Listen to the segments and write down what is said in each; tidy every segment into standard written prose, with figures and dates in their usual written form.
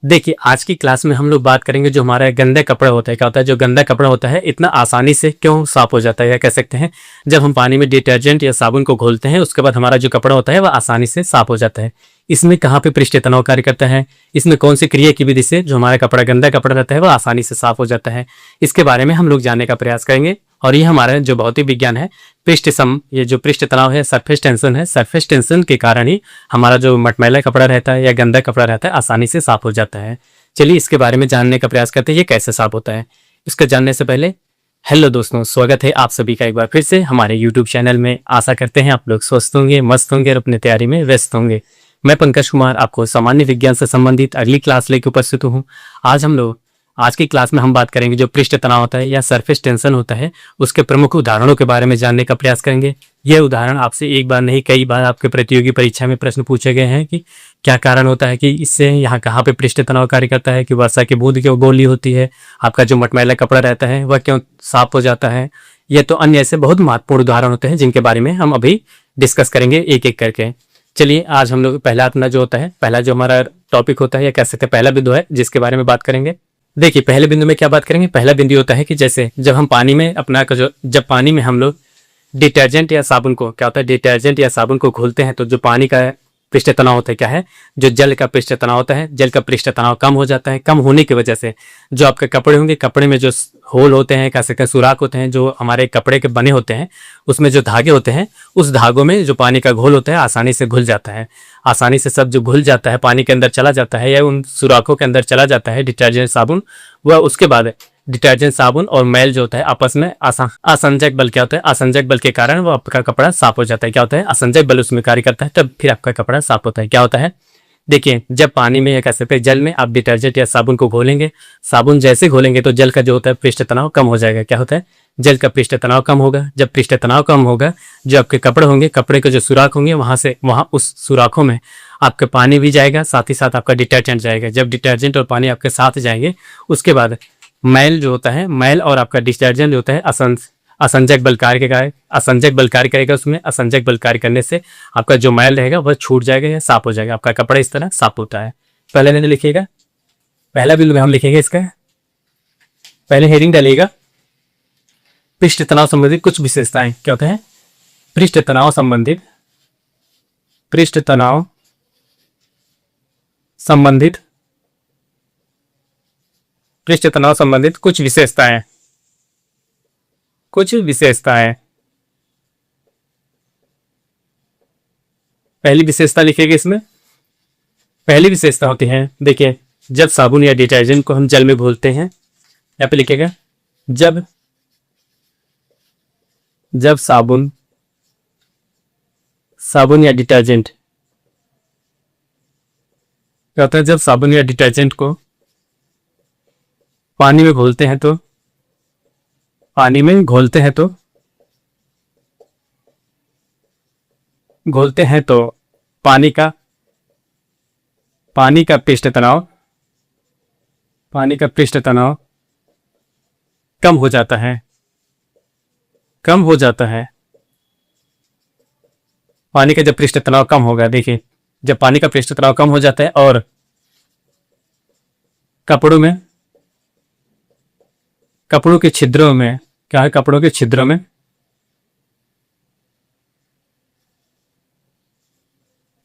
देखिए, आज की क्लास में हम लोग बात करेंगे जो हमारा गंदा कपड़ा होता है। क्या होता है, जो गंदा कपड़ा होता है इतना आसानी से क्यों साफ हो जाता है, या कह सकते हैं जब हम पानी में डिटर्जेंट या साबुन को घोलते हैं उसके बाद हमारा जो कपड़ा होता है वह आसानी से साफ हो जाता है। इसमें कहाँ पे पृष्ठ तनाव कार्य करता है, इसमें कौन सी क्रिया की विधि से जो हमारा कपड़ा गंदा कपड़ा रहता है वह आसानी से साफ हो जाता है, इसके बारे में हम लोग जानने का प्रयास करेंगे। और ये हमारा जो भौतिक विज्ञान है, ये जो पृष्ठ तनाव है, सरफेस टेंशन है, सरफेस टेंशन के कारण ही हमारा जो मटमैला कपड़ा रहता है या गंदा कपड़ा रहता है आसानी से साफ हो जाता है। चलिए इसके बारे में जानने का प्रयास करते हैं, ये कैसे साफ होता है। इसको जानने से पहले हेलो दोस्तों, स्वागत है आप सभी का एक बार फिर से हमारे यूट्यूब चैनल में। आशा करते हैं आप लोग स्वस्थ होंगे, मस्त होंगे और अपनी तैयारी में व्यस्त होंगे। मैं पंकज कुमार आपको सामान्य विज्ञान से संबंधित अगली क्लास लेकर उपस्थित हूँ। आज की क्लास में हम बात करेंगे जो पृष्ठ तनाव होता है या सरफेस टेंशन होता है उसके प्रमुख उदाहरणों के बारे में जानने का प्रयास करेंगे। यह उदाहरण आपसे एक बार नहीं कई बार आपके प्रतियोगी परीक्षा में प्रश्न पूछे गए हैं कि क्या कारण होता है कि इससे यहाँ कहाँ पे पृष्ठ तनाव कार्य करता है, कि वर्षा की बूंद क्यों गोली होती है, आपका जो मटमैला कपड़ा रहता है वह क्यों साफ हो जाता है। यह तो अन्य ऐसे बहुत महत्वपूर्ण उदाहरण होते हैं जिनके बारे में हम अभी डिस्कस करेंगे एक एक करके। चलिए आज हम लोग पहला अपना जो होता है, पहला जो हमारा टॉपिक होता है या कह सकते हैं पहला बिंदु है जिसके बारे में बात करेंगे। देखिए पहले बिंदु में क्या बात करेंगे, पहला बिंदु होता है कि जैसे जब हम पानी में जब पानी में हम लोग डिटर्जेंट या साबुन को क्या होता है, डिटर्जेंट या साबुन को घोलते हैं तो जो पानी का पृष्ठ तनाव होता है क्या है, जो जल का पृष्ठ तनाव होता है, जल का पृष्ठ तनाव कम हो जाता है। कम होने की वजह से जो आपके कपड़े होंगे, कपड़े में जो होल होते हैं, कह सकते हैं सुराख होते हैं, जो हमारे कपड़े के बने होते हैं उसमें जो धागे होते हैं, उस धागों में जो पानी का घोल होता है आसानी से घुल जाता है। आसानी से सब जो घुल जाता है पानी के अंदर चला जाता है या उन सुराखों के अंदर चला जाता है डिटर्जेंट साबुन, वह उसके बाद डिटर्जेंट साबुन और मैल जो होता है आपस में असंजक बल क्या होता है, असंजक बल के कारण वो आपका कपड़ा साफ हो जाता है। क्या होता है, असंजक बल उसमें कार्य करता है, तब फिर आपका कपड़ा साफ होता है। क्या होता है, देखिए जब पानी में या कह सकते हैं जल में आप डिटर्जेंट या साबुन को घोलेंगे, साबुन जैसे घोलेंगे तो जल का जो होता है पृष्ठ तनाव कम हो जाएगा। क्या होता है, जल का पृष्ठ तनाव कम होगा। जब पृष्ठ तनाव कम होगा, जो आपके कपड़े होंगे, कपड़े के जो सुराख होंगे वहां उस सुराखों में आपका पानी भी जाएगा, साथ ही साथ आपका डिटर्जेंट जाएगा। जब डिटर्जेंट और पानी आपके साथ जाएंगे उसके बाद मैल जो होता है, मैल और आपका डिटर्जेंट जो होता है असंजक बल कार्य करेगा। उसमें असंजक बल कार्य करने से आपका जो मैल रहेगा वह छूट जाएगा या साफ हो जाएगा। आपका कपड़ा इस तरह साफ होता है। पहले नहीं लिखिएगा, पहला बिंदु में हम लिखेंगे इसका, पहले हेडिंग डालिएगा पृष्ठ तनाव संबंधित कुछ विशेषताएं। क्या होता है, पृष्ठ तनाव संबंधित कुछ विशेषताएं। पहली विशेषता लिखेंगे इसमें, पहली विशेषता होती है, देखिए जब साबुन या डिटर्जेंट को हम जल में घोलते हैं, यहाँ पे लिखेगा जब साबुन या डिटर्जेंट क्या होता है, जब साबुन या डिटर्जेंट को पानी में घोलते हैं तो पानी का पृष्ठ तनाव कम हो जाता है। पानी का जब पृष्ठ तनाव कम होगा, देखिए जब पानी का पृष्ठ तनाव कम हो जाता है और कपड़ों के छिद्रों में क्या है, कपड़ों के छिद्रों में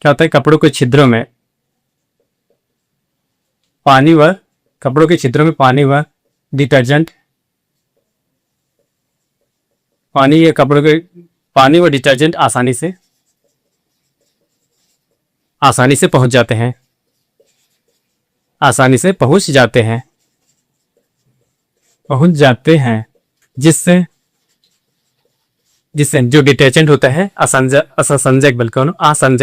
क्या होता है, कपड़ों के छिद्रों में पानी व डिटर्जेंट आसानी से पहुंच जाते हैं, जिससे जो डिटर्जेंट होता है असंजक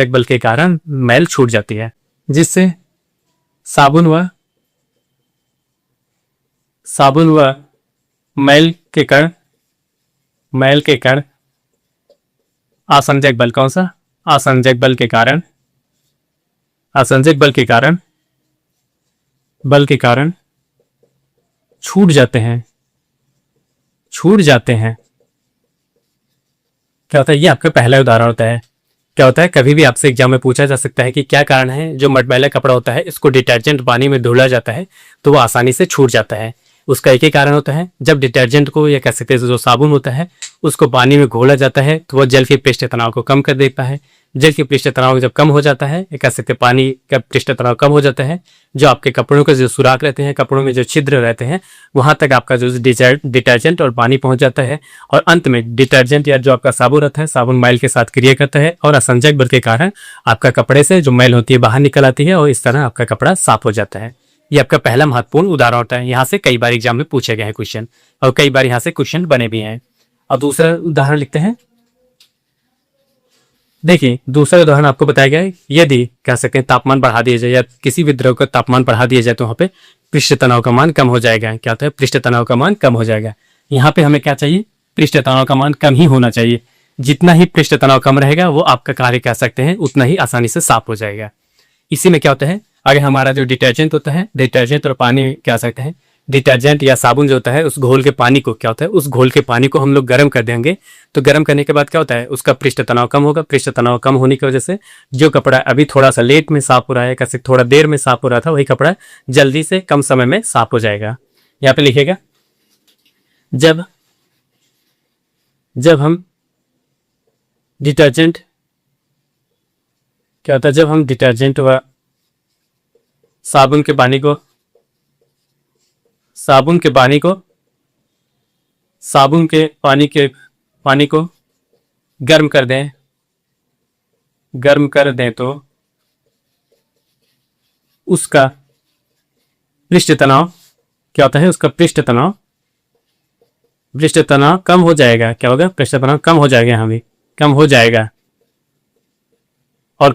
बल के कारण मैल छूट जाती है, जिससे साबुन व मैल के कण असंजक बल के कारण छूट जाते हैं। क्या होता है, ये आपका पहला उदाहरण होता है क्या होता है, कभी भी आपसे एग्जाम में पूछा जा सकता है कि क्या कारण है जो मटमैला कपड़ा होता है इसको डिटर्जेंट पानी में धुला जाता है तो वो आसानी से छूट जाता है। उसका एक ही कारण होता है, जब डिटर्जेंट को या कह सकते हैं जो साबुन होता है उसको पानी में घोला जाता है तो वह जल के पृष्ठ तनाव को कम कर देता है। जल के पृष्ठ तनाव जब कम हो जाता है, या कह सकते हैं पानी का पृष्ठ तनाव कम हो जाता है, जो आपके कपड़ों के जो सुराख रहते हैं, कपड़ों में जो छिद्र रहते हैं, वहां तक आपका जो डिटर्जेंट और पानी पहुंच जाता है और अंत में डिटर्जेंट या जो आपका साबुन रहता है, साबुन मैल के साथ क्रिया करता है और असंजक बल के कारण आपका कपड़े से जो मैल होती है बाहर निकल आती है और इस तरह आपका कपड़ा साफ हो जाता है। ये आपका पहला महत्वपूर्ण उदाहरण होता है। यहाँ से कई बार एग्जाम में पूछे गए हैं क्वेश्चन और कई बार यहाँ से क्वेश्चन बने भी हैं। और दूसरा उदाहरण लिखते हैं। देखिए दूसरा उदाहरण आपको बताया गया है, यदि कह सकते हैं तापमान बढ़ा दिया जाए या किसी भी द्रव का तापमान बढ़ा दिया जाए तो वहाँ पे पृष्ठ तनाव का मान कम हो जाएगा। क्या होता है, पृष्ठ तनाव का मान कम हो जाएगा। यहाँ पे हमें क्या चाहिए, पृष्ठ तनाव का मान कम ही होना चाहिए। जितना ही पृष्ठ तनाव कम रहेगा वो आपका कार्य कह सकते हैं उतना ही आसानी से साफ हो जाएगा। इसी में क्या होता है, अगर हमारा जो डिटर्जेंट होता है, डिटर्जेंट और पानी क्या सकते हैं, डिटर्जेंट या साबुन जो होता है उस घोल के पानी को क्या होता है, उस घोल के पानी को हम लोग गर्म कर देंगे तो गर्म करने के बाद क्या होता है, उसका पृष्ठ तनाव कम होगा। पृष्ठ तनाव कम होने की वजह से जो कपड़ा अभी थोड़ा सा लेट में साफ हो रहा है, कैसे थोड़ा देर में साफ हो रहा था, वही कपड़ा जल्दी से कम समय में साफ हो जाएगा। यहाँ पे लिखेगा जब हम डिटर्जेंट क्या होता है, जब हम डिटर्जेंट व साबुन के पानी को गर्म कर दें तो उसका पृष्ठ तनाव क्या होता है, उसका पृष्ठ तनाव कम हो जाएगा। क्या होगा, पृष्ठ तनाव कम हो जाएगा, यहाँ भी कम हो जाएगा और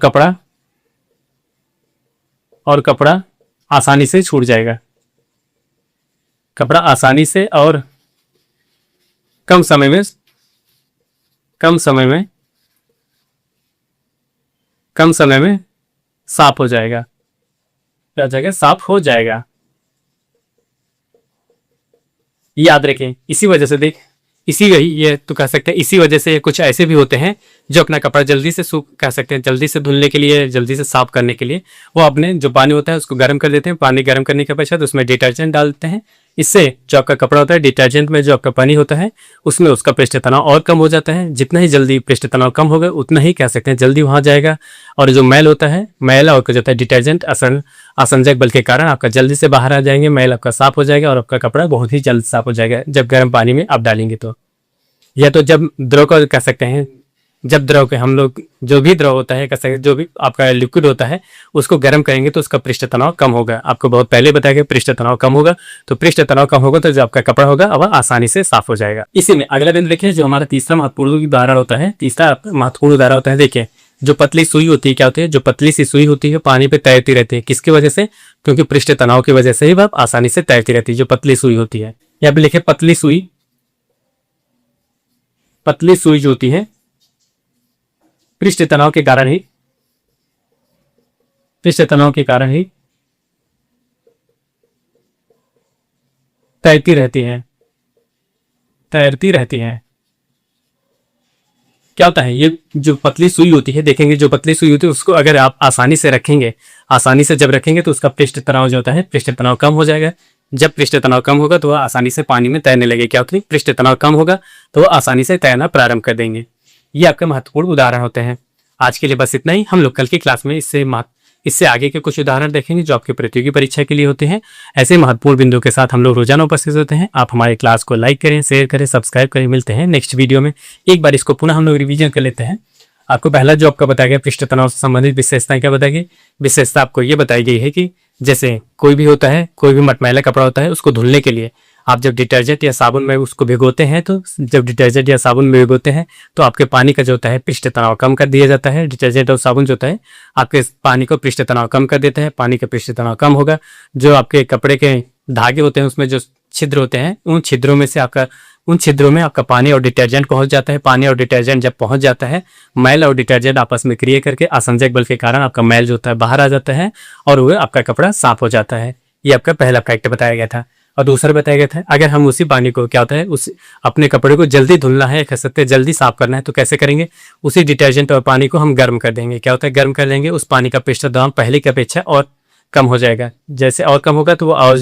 कपड़ा आसानी से छूट जाएगा। कपड़ा आसानी से और कम समय में साफ हो जाएगा। क्या हो जाएगा, साफ हो जाएगा। याद रखें, इसी वजह से ये तो कह सकते हैं, इसी वजह से कुछ ऐसे भी होते हैं जो अपना कपड़ा जल्दी से कह सकते हैं जल्दी से धुलने के लिए, जल्दी से साफ करने के लिए वो अपने जो पानी होता है उसको गर्म कर देते हैं। पानी गर्म करने के पश्चात उसमें डिटर्जेंट डालते हैं। इससे जो आपका कपड़ा होता है, डिटर्जेंट में जो आपका पानी होता है उसमें उसका पृष्ठ तनाव और कम हो जाता है। जितना ही जल्दी पृष्ठ तनाव कम होगा उतना ही कह सकते हैं जल्दी वहां जाएगा और जो मैल होता है, मैल और जो होता है डिटर्जेंट असंजक बल के कारण आपका जल्दी से बाहर आ जाएंगे, मैल आपका साफ हो जाएगा और आपका कपड़ा बहुत ही जल्द साफ हो जाएगा जब गर्म पानी में आप डालेंगे तो। या तो जब द्रव को कह सकते हैं, जब द्रव के हम लोग जो भी द्रव होता है, कह सकते जो भी आपका लिक्विड होता है उसको गर्म करेंगे तो उसका पृष्ठ तनाव कम होगा। आपको बहुत पहले बताया गया पृष्ठ तनाव कम होगा, तो पृष्ठ तनाव कम होगा तो जो आपका कपड़ा होगा वह आसानी से साफ हो जाएगा। इसी में अगला बिंदु देखिए, जो हमारा तीसरा महत्वपूर्ण उदाहरण होता है। देखिए जो पतली सुई होती है, क्या होती है, जो पतली सी सुई होती है पानी पे तैरती रहती है। किसकी वजह से, क्योंकि पृष्ठ तनाव की वजह से ही वह आसानी से तैरती रहती है। जो पतली सुई होती है, यहाँ पे लिखे पतली सुई जो होती है पृष्ठ तनाव के कारण ही तैरती रहती है। क्या होता है, ये जो पतली सुई होती है, देखेंगे जो पतली सुई होती है उसको अगर आप आसानी से जब रखेंगे तो उसका पृष्ठ तनाव जो होता है, पृष्ठ तनाव कम हो जाएगा। जब पृष्ठ तनाव कम होगा तो वह आसानी से पानी में तैरने लगे। क्या होती है, पृष्ठ तनाव कम होगा तो वह आसानी से तैरना प्रारंभ कर देंगे। ये आपके महत्वपूर्ण उदाहरण होते हैं। आज के लिए बस इतना ही। हम लोग कल की क्लास में इससे आगे के कुछ उदाहरण देखेंगे जो आपके प्रतियोगी परीक्षा के लिए होते हैं। ऐसे महत्वपूर्ण बिंदु के साथ हम लोग रोजाना उपस्थित होते हैं। आप हमारे क्लास को लाइक करें, शेयर करें, सब्सक्राइब करें। मिलते हैं नेक्स्ट वीडियो में। एक बार इसको पुनः हम लोग रिवीजन कर लेते हैं। आपको पहला जो आपका बताया गया पृष्ठ तनाव से संबंधित विशेषताएं क्या बताई गई। विशेषता आपको ये बताई गई है कि जैसे कोई भी मटमैला कपड़ा होता है उसको धुलने के लिए आप जब डिटर्जेंट या साबुन में उसको भिगोते हैं तो आपके पानी का जो होता है पृष्ठ तनाव कम कर दिया जाता है। डिटर्जेंट और साबुन जो होता है आपके पानी को पृष्ठ तनाव कम कर देता है। पानी का पृष्ठ तनाव कम होगा, जो आपके कपड़े के धागे होते हैं उसमें जो छिद्र होते हैं उन छिद्रों में आपका पानी और डिटर्जेंट पहुंच जाता है। पानी और डिटर्जेंट जब पहुंच जाता है, मैल और डिटर्जेंट आपस में क्रिया करके असंजक बल के कारण आपका मैल जो होता है बाहर आ जाता है और वह आपका कपड़ा साफ हो जाता है। ये आपका पहला फैक्ट बताया गया था। और दूसरा बताया गया था अगर हम उसी पानी को क्या होता है उस अपने कपड़े को जल्दी धुलना है, कह सकते हैं जल्दी साफ करना है, तो कैसे करेंगे, उसी डिटर्जेंट और पानी को हम गर्म कर देंगे। क्या होता है गर्म कर देंगे, उस पानी का पृष्ठ दाब पहले की अपेक्षा और कम हो जाएगा। जैसे और कम होगा तो वो और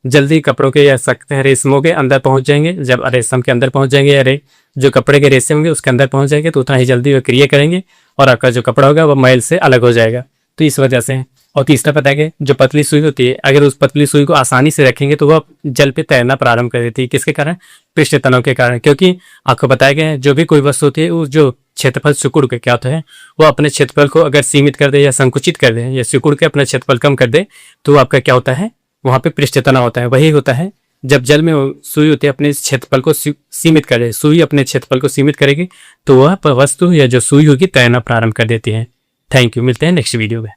जल्दी कपड़ों के या सकते हैं रेशमों के अंदर पहुंच जाएंगे। जब रेशम के अंदर पहुंच जाएंगे या जो कपड़े के रेशे होंगे उसके अंदर पहुंच जाएंगे तो उतना ही जल्दी वो क्रिया करेंगे और आपका जो कपड़ा होगा वो मैल से अलग हो जाएगा। तो इस वजह से। और तीसरा पता है कि जो पतली सुई होती है, अगर उस पतली सुई को आसानी से रखेंगे तो वह जल पे तैरना प्रारंभ कर देती है। किसके कारण, पृष्ठ तनाव के कारण। क्योंकि आपको बताया गया है जो भी कोई वस्तु होती है वो जो क्षेत्रफल सिकुड़ के क्या होता है वो अपने क्षेत्रफल को अगर सीमित कर दे या संकुचित कर दे या सिकुड़ के अपना क्षेत्रफल कम कर दे तो आपका क्या होता है वहां पे पृष्ठ तनाव होता है। वही होता है जब जल में सुई होती है अपने क्षेत्रफल को सीमित करे, सुई अपने क्षेत्रफल को सीमित करेगी तो वह वस्तु या जो सुई होगी तैरना प्रारंभ कर देती है। थैंक यू, मिलते हैं नेक्स्ट वीडियो में।